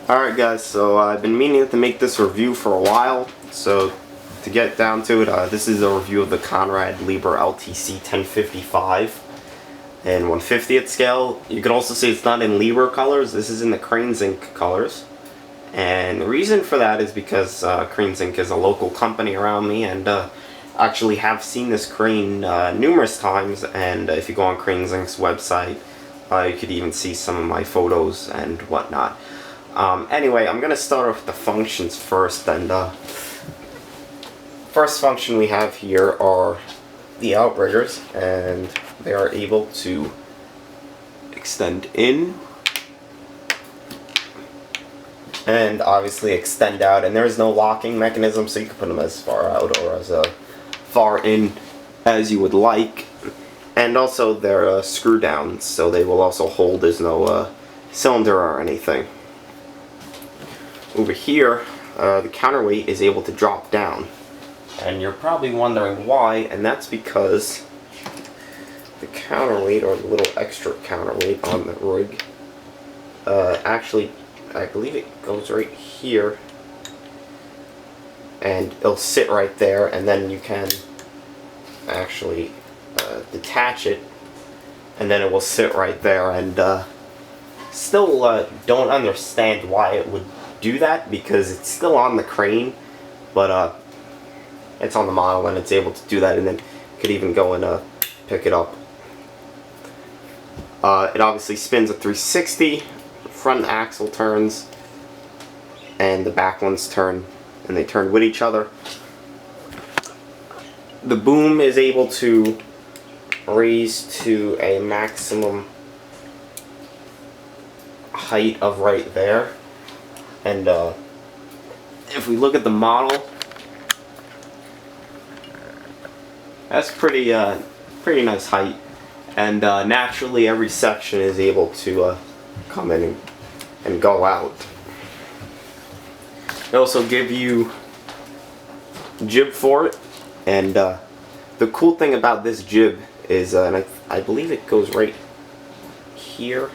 Alright guys, so I've been meaning to make this review for a while, so to get down to it, this is a review of the Conrad Lieberr LTC 1055 and 1/50th scale. You could also say it's not in Lieberr colors, this is in the CRANES Inc. colors. And the reason for that is because CRANES Inc. is a local company around me, and actually have seen this crane numerous times, and if you go on CRANES Inc.'s website, you could even see some of my photos and whatnot. Anyway, I'm going to start off with the functions first, and first function we have here are the outriggers, and they are able to extend in and obviously extend out, and there is no locking mechanism, so you can put them as far out or as far in as you would like. And also they're screw downs, so they will also hold. There's no cylinder or anything. Over here, the counterweight is able to drop down, and you're probably wondering why, and that's because the counterweight, or the little extra counterweight on the rig, actually, I believe it goes right here, and it'll sit right there, and then you can actually detach it, and then it will sit right there. And still don't understand why it would do that, because it's still on the crane, but it's on the model and it's able to do that, and then could even go and pick it up. It obviously spins at 360, front axle turns, and the back ones turn, and they turn with each other. The boom is able to raise to a maximum height of right there. And if we look at the model, that's pretty nice height. And naturally, every section is able to come in and go out. They also give you jib for it, and the cool thing about this jib is, and I believe it goes right here.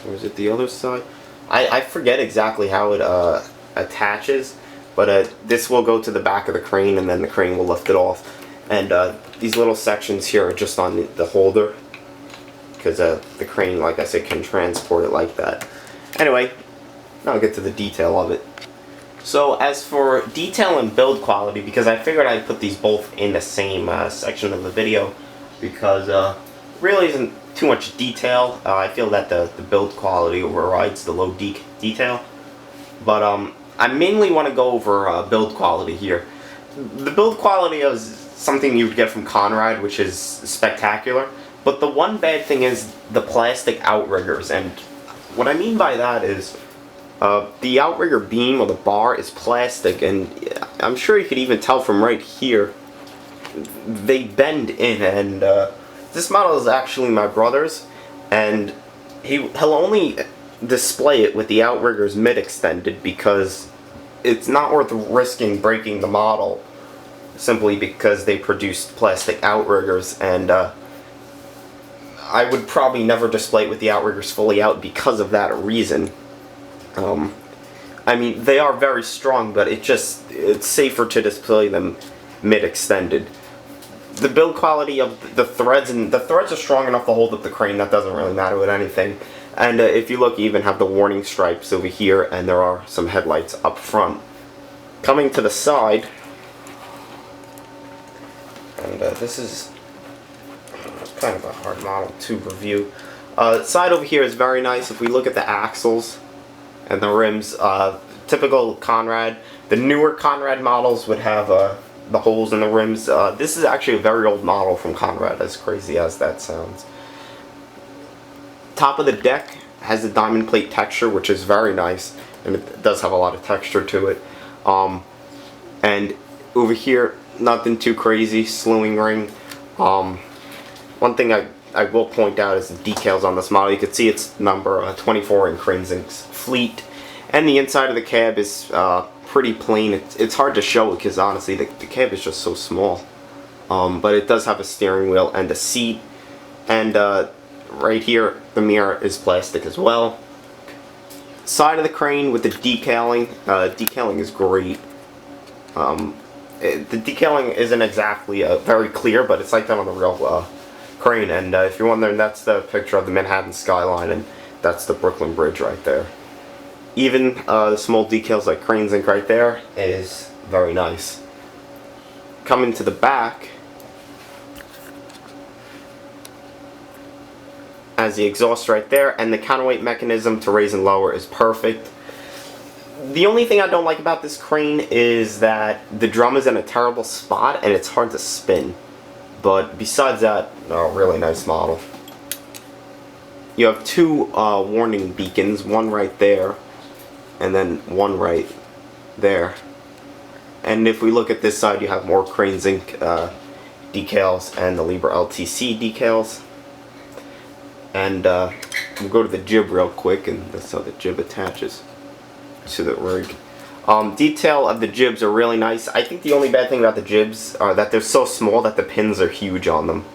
Or is it the other side? I forget exactly how it attaches, but this will go to the back of the crane, and then the crane will lift it off. And these little sections here are just on the holder, because the crane, like I said, can transport it like that. Anyway, now I'll get to the detail of it. So as for detail and build quality, because I figured I'd put these both in the same section of the video, because really isn't too much detail. I feel that the build quality overrides the low detail. But I mainly want to go over build quality here. The build quality is something you would get from Conrad, which is spectacular. But the one bad thing is the plastic outriggers, and what I mean by that is the outrigger beam or the bar is plastic, and I'm sure you could even tell from right here they bend in. And this model is actually my brother's, and he'll only display it with the outriggers mid-extended, because it's not worth risking breaking the model simply because they produced plastic outriggers. And I would probably never display it with the outriggers fully out because of that reason. I mean, they are very strong, but it's safer to display them mid-extended. The build quality of the threads, and the threads are strong enough to hold up the crane. That doesn't really matter with anything. And if you look, you even have the warning stripes over here, and there are some headlights up front. Coming to the side, and this is kind of a hard model to review. The side over here is very nice. If we look at the axles and the rims, typical Conrad. The newer Conrad models would have the holes in the rims. This is actually a very old model from Conrad, as crazy as that sounds. Top of the deck has a diamond plate texture, which is very nice, and it does have a lot of texture to it. And over here, nothing too crazy, slewing ring. One thing I will point out is the decals on this model. You can see it's number 24 in CRANES Inc.'s fleet, and the inside of the cab is pretty plain. It's hard to show because honestly the cab is just so small. But it does have a steering wheel and a seat, and right here, the mirror is plastic as well. Side of the crane with the decaling. Decaling is great. The decaling isn't exactly very clear, but it's like that on the real crane. And if you're wondering, that's the picture of the Manhattan skyline, and that's the Brooklyn Bridge right there. Even the small decals like Cranes Inc. right there is very nice. Coming to the back, has the exhaust right there, and the counterweight mechanism to raise and lower is perfect. The only thing I don't like about this crane is that the drum is in a terrible spot and it's hard to spin. But besides that, really nice model. You have two warning beacons, one right there and then one right there. And if we look at this side, you have more Cranes Inc. Decals and the Lieberr LTC decals. And we'll go to the jib real quick, and that's how the jib attaches to the rig. Detail of the jibs are really nice. I think the only bad thing about the jibs are that they're so small that the pins are huge on them.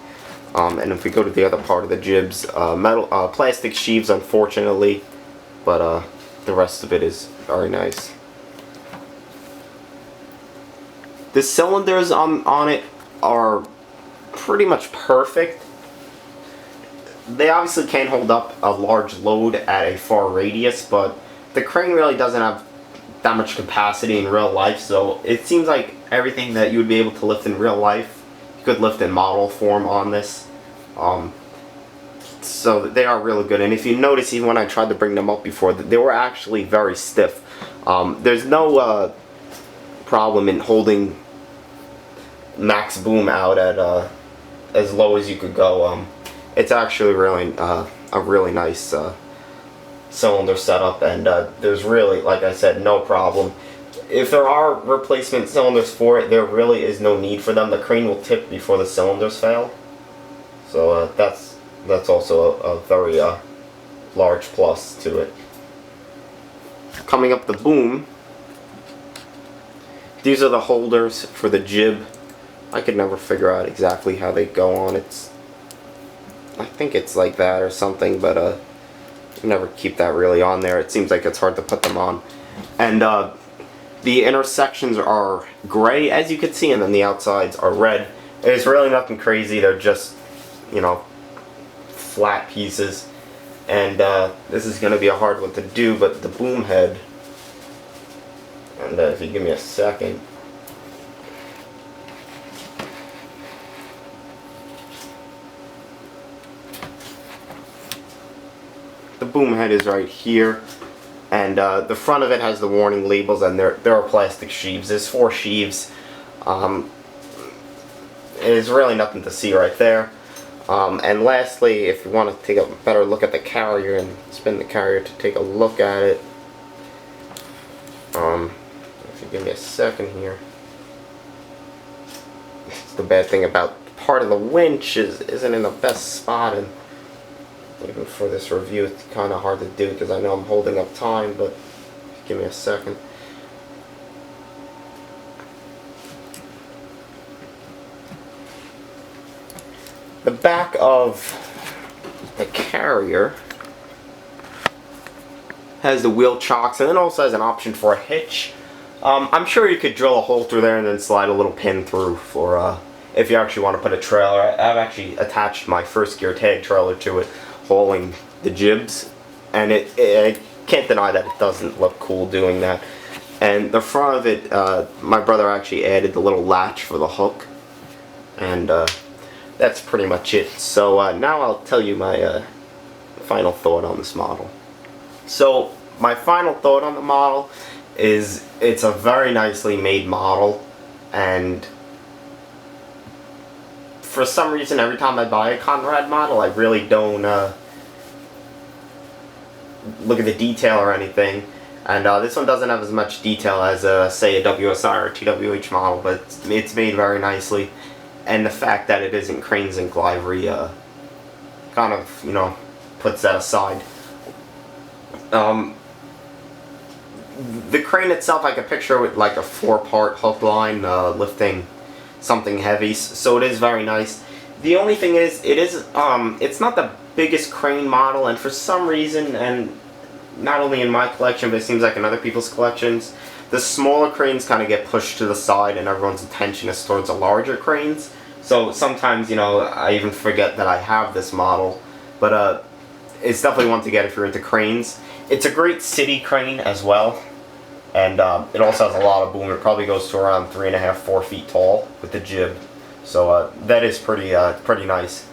And if we go to the other part of the jibs, plastic sheaves, unfortunately, but the rest of it is very nice. The cylinders on it are pretty much perfect. They obviously can't hold up a large load at a far radius, but the crane really doesn't have that much capacity in real life, so it seems like everything that you would be able to lift in real life, you could lift in model form on this. So they are really good, and if you notice, even when I tried to bring them up before, they were actually very stiff. There's no problem in holding max boom out at as low as you could go. It's actually really a really nice cylinder setup, and there's really, like I said, no problem. If there are replacement cylinders for it, there really is no need for them. The crane will tip before the cylinders fail, so that's also a very large plus to it. Coming up the boom, these are the holders for the jib. I could never figure out exactly how they go on. I think it's like that or something, but you never keep that really on there. It seems like it's hard to put them on. And the intersections are gray, as you can see, and then the outsides are red. It's really nothing crazy. They're just, you know, flat pieces. And this is going to be a hard one to do, but the boom head, and if you give me a second. The boom head is right here, and the front of it has the warning labels, and there are plastic sheaves. There's 4 sheaves. There's really nothing to see right there. And lastly, if you want to take a better look at the carrier and spin the carrier to take a look at it, if you give me a second here. It's the bad thing about part of the winch isn't in the best spot, and even for this review it's kind of hard to do because I know I'm holding up time, but give me a second. The back of the carrier has the wheel chocks, and then also has an option for a hitch. I'm sure you could drill a hole through there and then slide a little pin through for if you actually want to put a trailer. I've actually attached my first gear tag trailer to it, hauling the jibs, and I can't deny that it doesn't look cool doing that. And the front of it, my brother actually added the little latch for the hook, and that's pretty much it. So now I'll tell you my final thought on this model. So my final thought on the model is it's a very nicely made model, and for some reason every time I buy a Conrad model I really don't look at the detail or anything, and this one doesn't have as much detail as say a WSI or TWH model, but it's made very nicely, and the fact that it isn't Cranes Inc. livery kind of, you know, puts that aside. The crane itself, I could picture with like a 4-part hook line lifting something heavy, so it is very nice. The only thing is, it's not the biggest crane model, and for some reason, and not only in my collection, but it seems like in other people's collections, the smaller cranes kind of get pushed to the side and everyone's attention is towards the larger cranes. So sometimes, you know, I even forget that I have this model. But it's definitely one to get if you're into cranes. It's a great city crane as well. And it also has a lot of boom. It probably goes to around 3.5, 4 feet tall with the jib. So that is pretty nice.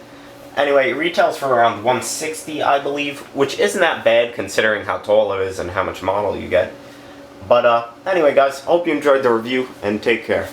Anyway, it retails for around $160, I believe, which isn't that bad considering how tall it is and how much model you get. But anyway, guys, hope you enjoyed the review, and take care.